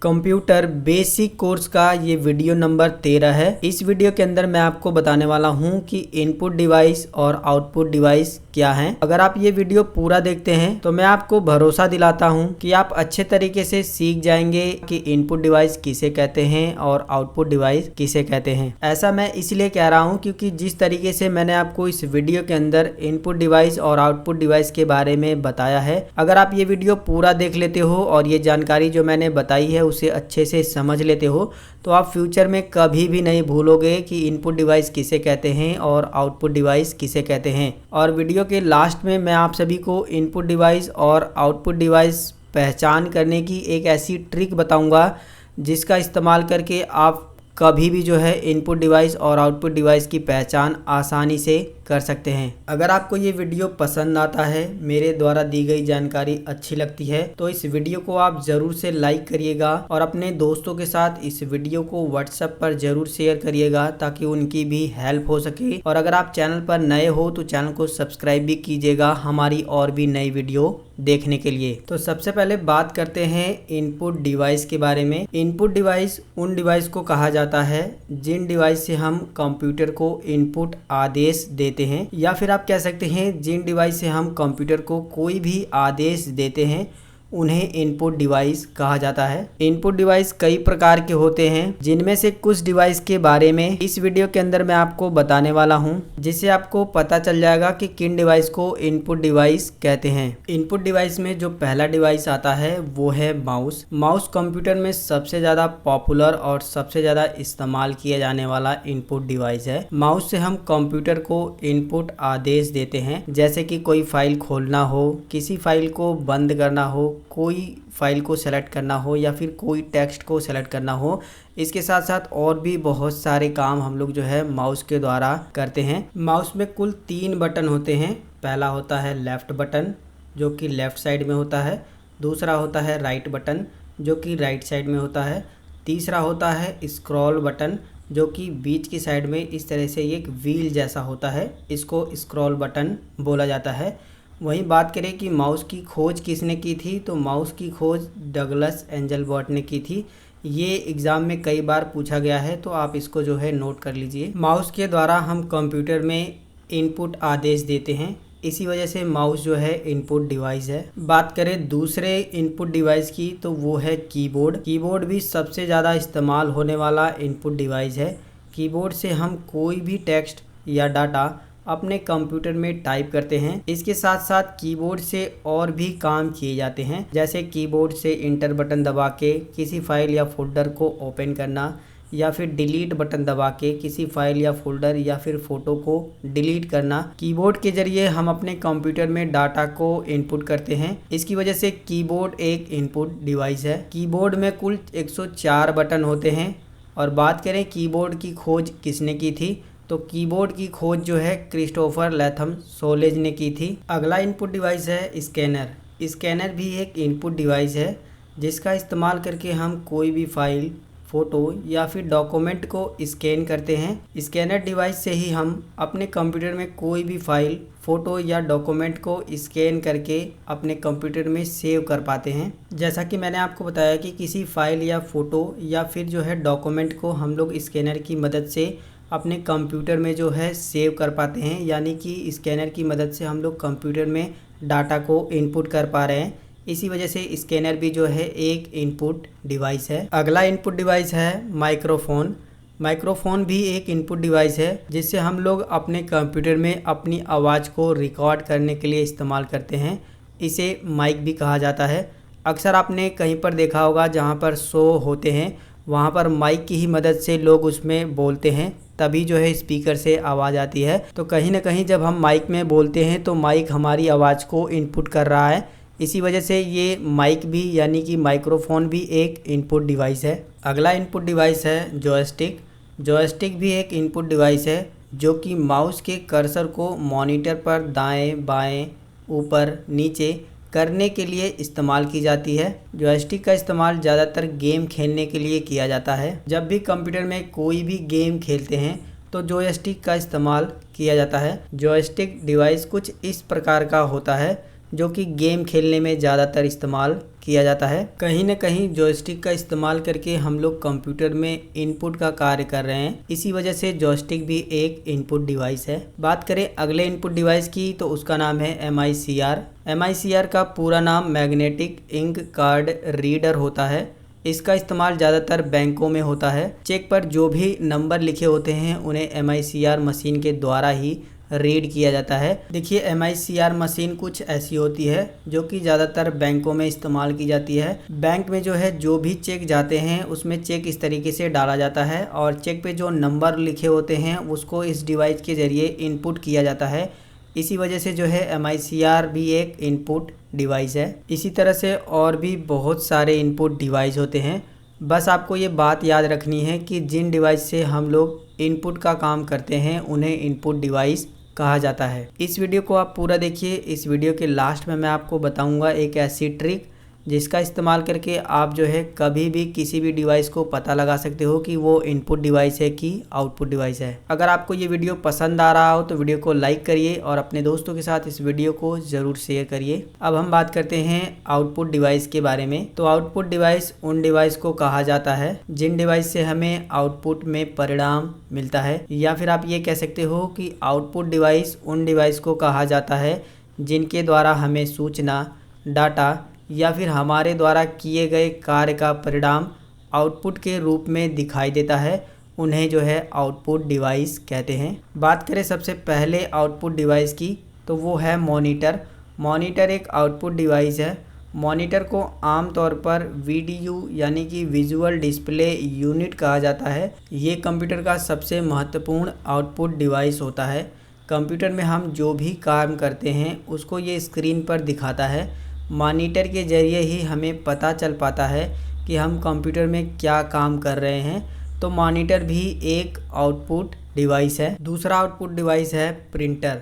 Computer basic course का ये video number 13 है। इस वीडियो के अंदर मैं आपको बताने वाला हूँ कि इनपुट डिवाइस और आउटपुट डिवाइस क्या हैं। अगर आप ये वीडियो पूरा देखते हैं तो मैं आपको भरोसा दिलाता हूँ कि आप अच्छे तरीके से सीख जाएंगे कि इनपुट डिवाइस किसे कहते हैं और आउटपुट डिवाइस किसे कहते हैं। ऐसा मैं इसलिए कह रहा हूँ क्योंकि जिस तरीके से मैंने आपको इस वीडियो के अंदर इनपुट डिवाइस और आउटपुट डिवाइस के बारे में बताया है, अगर आप ये वीडियो पूरा देख लेते हो और ये जानकारी जो मैंने बताई है उसे अच्छे से समझ लेते हो तो आप फ्यूचर में कभी भी नहीं भूलोगे कि इनपुट डिवाइस किसे कहते हैं और आउटपुट डिवाइस किसे कहते हैं। और वीडियो के लास्ट में मैं आप सभी को इनपुट डिवाइस और आउटपुट डिवाइस पहचान करने की एक ऐसी ट्रिक बताऊंगा जिसका इस्तेमाल करके आप कभी भी जो है इनपुट डिवाइस और आउटपुट डिवाइस की पहचान आसानी से कर सकते हैं। अगर आपको ये वीडियो पसंद आता है, मेरे द्वारा दी गई जानकारी अच्छी लगती है तो इस वीडियो को आप ज़रूर से लाइक करिएगा और अपने दोस्तों के साथ इस वीडियो को व्हाट्सएप पर ज़रूर शेयर करिएगा ताकि उनकी भी हेल्प हो सके। और अगर आप चैनल पर नए हो तो चैनल को सब्सक्राइब भी कीजिएगा हमारी और भी नई वीडियो देखने के लिए। तो सबसे पहले बात करते हैं इनपुट डिवाइस के बारे में। इनपुट डिवाइस उन डिवाइस को कहा जाता है जिन डिवाइस से हम कंप्यूटर को इनपुट आदेश देते हैं, या फिर आप कह सकते हैं जिन डिवाइस से हम कंप्यूटर को कोई भी आदेश देते हैं उन्हें इनपुट डिवाइस कहा जाता है। इनपुट डिवाइस कई प्रकार के होते हैं जिनमें से कुछ डिवाइस के बारे में इस वीडियो के अंदर मैं आपको बताने वाला हूं, जिससे आपको पता चल जाएगा कि किन डिवाइस को इनपुट डिवाइस कहते हैं। इनपुट डिवाइस में जो पहला डिवाइस आता है वो है माउस। माउस कंप्यूटर में सबसे ज़्यादा पॉपुलर और सबसे ज़्यादा इस्तेमाल किया जाने वाला इनपुट डिवाइस है। माउस से हम कंप्यूटर को इनपुट आदेश देते हैं, जैसे कि कोई फाइल खोलना हो, किसी फाइल को बंद करना हो, कोई फाइल को सेलेक्ट करना हो या फिर कोई टेक्स्ट को सेलेक्ट करना हो। इसके साथ साथ और भी बहुत सारे काम हम लोग जो है माउस के द्वारा करते हैं। माउस में कुल 3 बटन होते हैं। पहला होता है लेफ़्ट बटन जो कि लेफ़्ट साइड में होता है, दूसरा होता है राइट बटन जो कि राइट साइड में होता है, तीसरा होता है स्क्रॉल बटन जो कि बीच की साइड में इस तरह से एक व्हील जैसा होता है, इसको स्क्रॉल बटन बोला जाता है। वहीं बात करें कि माउस की खोज किसने की थी, तो माउस की खोज डगलस एंजलबर्ट ने की थी। ये एग्ज़ाम में कई बार पूछा गया है तो आप इसको जो है नोट कर लीजिए। माउस के द्वारा हम कंप्यूटर में इनपुट आदेश देते हैं, इसी वजह से माउस जो है इनपुट डिवाइस है। बात करें दूसरे इनपुट डिवाइस की तो वो है कीबोर्ड। कीबोर्ड भी सबसे ज़्यादा इस्तेमाल होने वाला इनपुट डिवाइस है। कीबोर्ड से हम कोई भी टेक्स्ट या डाटा अपने कंप्यूटर में टाइप करते हैं। इसके साथ साथ कीबोर्ड से और भी काम किए जाते हैं, जैसे कीबोर्ड से इंटर बटन दबा के किसी फाइल या फोल्डर को ओपन करना, या फिर डिलीट बटन दबा के किसी फाइल या फोल्डर या फिर फोटो को डिलीट करना। कीबोर्ड के जरिए हम अपने कंप्यूटर में डाटा को इनपुट करते हैं। इसकी वजह से कीबोर्ड एक इनपुट डिवाइस है। कीबोर्ड में कुल 104 बटन होते हैं। और बात करें कीबोर्ड की खोज किसने की थी, तो कीबोर्ड की खोज जो है क्रिस्टोफर लैथम सोलेज ने की थी। अगला इनपुट डिवाइस है स्कैनर। स्कैनर भी एक इनपुट डिवाइस है जिसका इस्तेमाल करके हम कोई भी फाइल, फ़ोटो या फिर डॉक्यूमेंट को स्कैन करते हैं। स्कैनर डिवाइस से ही हम अपने कंप्यूटर में कोई भी फाइल, फ़ोटो या डॉक्यूमेंट को स्कैन करके अपने कंप्यूटर में सेव कर पाते हैं। जैसा कि मैंने आपको बताया कि किसी फाइल या फ़ोटो या फिर जो है डॉक्यूमेंट को हम लोग स्कैनर की मदद से अपने कंप्यूटर में जो है सेव कर पाते हैं, यानी कि स्कैनर की मदद से हम लोग कंप्यूटर में डाटा को इनपुट कर पा रहे हैं। इसी वजह से स्कैनर भी जो है एक इनपुट डिवाइस है। अगला इनपुट डिवाइस है माइक्रोफोन। माइक्रोफोन भी एक इनपुट डिवाइस है जिससे हम लोग अपने कंप्यूटर में अपनी आवाज़ को रिकॉर्ड करने के लिए इस्तेमाल करते हैं। इसे माइक भी कहा जाता है। अक्सर आपने कहीं पर देखा होगा जहाँ पर शो होते हैं वहाँ पर माइक की ही मदद से लोग उसमें बोलते हैं, तभी जो है स्पीकर से आवाज़ आती है। तो कहीं ना कहीं जब हम माइक में बोलते हैं तो माइक हमारी आवाज़ को इनपुट कर रहा है। इसी वजह से ये माइक भी यानी कि माइक्रोफोन भी एक इनपुट डिवाइस है। अगला इनपुट डिवाइस है जॉयस्टिक। जॉयस्टिक भी एक इनपुट डिवाइस है जो कि माउस के कर्सर को मॉनिटर पर दाएं बाएं ऊपर नीचे करने के लिए इस्तेमाल की जाती है। जॉयस्टिक का इस्तेमाल ज़्यादातर गेम खेलने के लिए किया जाता है। जब भी कंप्यूटर में कोई भी गेम खेलते हैं तो जॉयस्टिक का इस्तेमाल किया जाता है। जॉयस्टिक डिवाइस कुछ इस प्रकार का होता है जो कि गेम खेलने में ज़्यादातर इस्तेमाल किया जाता है। कहीं न कहीं जॉयस्टिक का इस्तेमाल करके हम लोग कंप्यूटर में इनपुट का कार्य कर रहे हैं, इसी वजह से जॉयस्टिक भी एक इनपुट डिवाइस है। बात करें अगले इनपुट डिवाइस की तो उसका नाम है MICR। MICR का पूरा नाम मैग्नेटिक इंक कार्ड रीडर होता है। इसका इस्तेमाल ज़्यादातर बैंकों में होता है। चेक पर जो भी नंबर लिखे होते हैं उन्हें MICR मशीन के द्वारा ही रीड किया जाता है। देखिए MICR मशीन कुछ ऐसी होती है जो कि ज़्यादातर बैंकों में इस्तेमाल की जाती है। बैंक में जो है जो भी चेक जाते हैं उसमें चेक इस तरीके से डाला जाता है और चेक पे जो नंबर लिखे होते हैं उसको इस डिवाइस के ज़रिए इनपुट किया जाता है। इसी वजह से जो है MICR भी एक इनपुट डिवाइस है। इसी तरह से और भी बहुत सारे इनपुट डिवाइस होते हैं। बस आपको ये बात याद रखनी है कि जिन डिवाइस से हम लोग इनपुट का काम करते हैं उन्हें इनपुट डिवाइस कहा जाता है। इस वीडियो को आप पूरा देखिए। इस वीडियो के लास्ट में मैं आपको बताऊंगा एक ऐसी ट्रिक जिसका इस्तेमाल करके आप जो है कभी भी किसी भी डिवाइस को पता लगा सकते हो कि वो इनपुट डिवाइस है कि आउटपुट डिवाइस है। अगर आपको ये वीडियो पसंद आ रहा हो तो वीडियो को लाइक करिए और अपने दोस्तों के साथ इस वीडियो को ज़रूर शेयर करिए। अब हम बात करते हैं आउटपुट डिवाइस के बारे में। तो आउटपुट डिवाइस उन डिवाइस को कहा जाता है जिन डिवाइस से हमें आउटपुट में परिणाम मिलता है, या फिर आप ये कह सकते हो कि आउटपुट डिवाइस उन डिवाइस को कहा जाता है जिनके द्वारा हमें सूचना, डाटा या फिर हमारे द्वारा किए गए कार्य का परिणाम आउटपुट के रूप में दिखाई देता है। उन्हें जो है आउटपुट डिवाइस कहते हैं। बात करें सबसे पहले आउटपुट डिवाइस की तो वो है मॉनिटर। मॉनिटर एक आउटपुट डिवाइस है। मॉनिटर को आमतौर पर VDU यानी कि विजुअल डिस्प्ले यूनिट कहा जाता है। ये कंप्यूटर का सबसे महत्वपूर्ण आउटपुट डिवाइस होता है। कंप्यूटर में हम जो भी काम करते हैं उसको ये स्क्रीन पर दिखाता है। मॉनिटर के ज़रिए ही हमें पता चल पाता है कि हम कंप्यूटर में क्या काम कर रहे हैं। तो मॉनिटर भी एक आउटपुट डिवाइस है। दूसरा आउटपुट डिवाइस है प्रिंटर।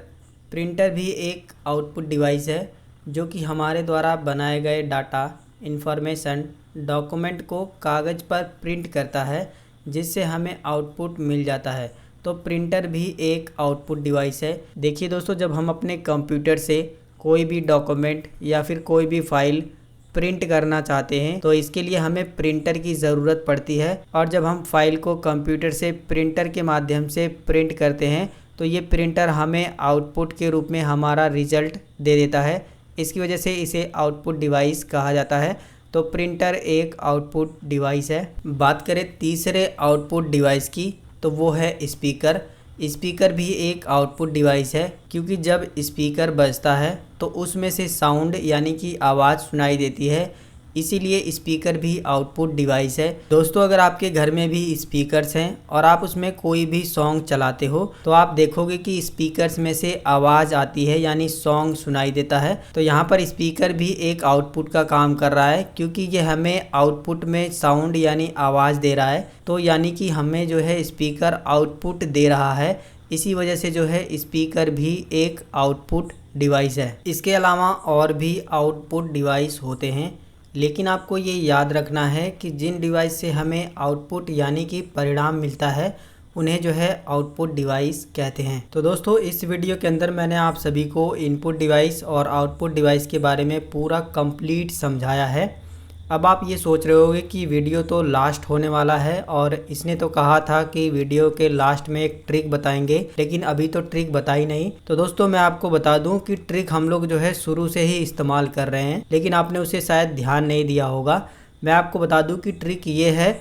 प्रिंटर भी एक आउटपुट डिवाइस है जो कि हमारे द्वारा बनाए गए डाटा, इंफॉर्मेशन, डॉक्यूमेंट को कागज़ पर प्रिंट करता है जिससे हमें आउटपुट मिल जाता है। तो प्रिंटर भी एक आउटपुट डिवाइस है। देखिए दोस्तों, जब हम अपने कंप्यूटर से कोई भी डॉक्यूमेंट या फिर कोई भी फाइल प्रिंट करना चाहते हैं तो इसके लिए हमें प्रिंटर की ज़रूरत पड़ती है। और जब हम फाइल को कंप्यूटर से प्रिंटर के माध्यम से प्रिंट करते हैं तो ये प्रिंटर हमें आउटपुट के रूप में हमारा रिजल्ट दे देता है। इसकी वजह से इसे आउटपुट डिवाइस कहा जाता है। तो प्रिंटर एक आउटपुट डिवाइस है। बात करें तीसरे आउटपुट डिवाइस की तो वो है स्पीकर। स्पीकर भी एक आउटपुट डिवाइस है क्योंकि जब स्पीकर बजता है तो उसमें से साउंड यानी कि आवाज़ सुनाई देती है, इसीलिए स्पीकर भी आउटपुट डिवाइस है। दोस्तों, अगर आपके घर में भी स्पीकर्स हैं और आप उसमें कोई भी सॉन्ग चलाते हो तो आप देखोगे कि स्पीकर्स में से आवाज़ आती है यानी सॉन्ग सुनाई देता है। तो यहाँ पर स्पीकर भी एक आउटपुट का काम कर रहा है क्योंकि ये हमें आउटपुट में साउंड यानी आवाज़ दे रहा है। तो यानी कि हमें जो है स्पीकर आउटपुट दे रहा है। इसी वजह से जो है स्पीकर भी एक आउटपुट डिवाइस है। इसके अलावा और भी आउटपुट डिवाइस होते हैं, लेकिन आपको ये याद रखना है कि जिन डिवाइस से हमें आउटपुट यानी कि परिणाम मिलता है उन्हें जो है आउटपुट डिवाइस कहते हैं। तो दोस्तों, इस वीडियो के अंदर मैंने आप सभी को इनपुट डिवाइस और आउटपुट डिवाइस के बारे में पूरा कंप्लीट समझाया है। अब आप ये सोच रहे होंगे कि वीडियो तो लास्ट होने वाला है और इसने तो कहा था कि वीडियो के लास्ट में एक ट्रिक बताएंगे, लेकिन अभी तो ट्रिक बताई नहीं। तो दोस्तों, मैं आपको बता दूं कि ट्रिक हम लोग जो है शुरू से ही इस्तेमाल कर रहे हैं, लेकिन आपने उसे शायद ध्यान नहीं दिया होगा। मैं आपको बता दूं कि ट्रिक ये है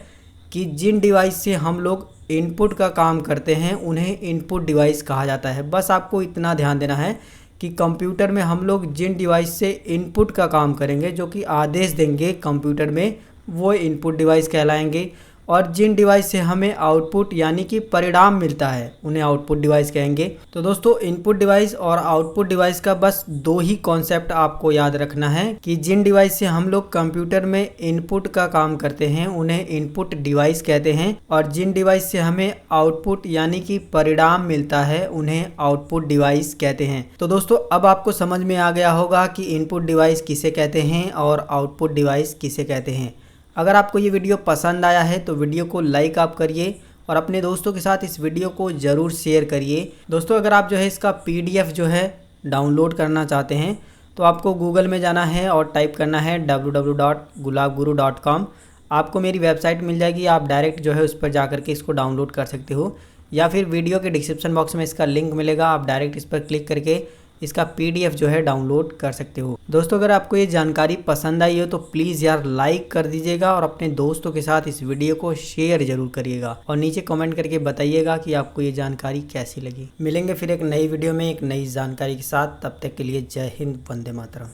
कि जिन डिवाइस से हम लोग इनपुट का काम करते हैं उन्हें इनपुट डिवाइस कहा जाता है। बस आपको इतना ध्यान देना है कि कंप्यूटर में हम लोग जिन डिवाइस से इनपुट का काम करेंगे, जो कि आदेश देंगे कंप्यूटर में, वो इनपुट डिवाइस कहलाएंगे। और जिन डिवाइस से हमें आउटपुट यानी कि परिणाम मिलता है उन्हें आउटपुट डिवाइस कहेंगे। तो दोस्तों, इनपुट डिवाइस और आउटपुट डिवाइस का बस दो ही कॉन्सेप्ट आपको याद रखना है कि जिन डिवाइस से हम लोग कंप्यूटर में इनपुट का काम करते हैं उन्हें इनपुट डिवाइस कहते हैं, और जिन डिवाइस से हमें आउटपुट यानी कि परिणाम मिलता है उन्हें आउटपुट डिवाइस कहते हैं। तो दोस्तों, अब आपको समझ में आ गया होगा कि इनपुट डिवाइस किसे कहते हैं और आउटपुट डिवाइस किसे कहते हैं। अगर आपको ये वीडियो पसंद आया है तो वीडियो को लाइक आप करिए और अपने दोस्तों के साथ इस वीडियो को ज़रूर शेयर करिए। दोस्तों, अगर आप जो है इसका PDF जो है डाउनलोड करना चाहते हैं तो आपको गूगल में जाना है और टाइप करना है www.gulabguru.com। आपको मेरी वेबसाइट मिल जाएगी, आप डायरेक्ट जो है उस पर जा करके इसको डाउनलोड कर सकते हो, या फिर वीडियो के डिस्क्रिप्शन बॉक्स में इसका लिंक मिलेगा, आप डायरेक्ट इस पर क्लिक करके इसका PDF जो है डाउनलोड कर सकते हो। दोस्तों अगर आपको ये जानकारी पसंद आई हो तो प्लीज़ यार लाइक कर दीजिएगा और अपने दोस्तों के साथ इस वीडियो को शेयर जरूर करिएगा और नीचे कमेंट करके बताइएगा कि आपको ये जानकारी कैसी लगी। मिलेंगे फिर एक नई वीडियो में एक नई जानकारी के साथ, तब तक के लिए जय हिंद, वंदे मातरम।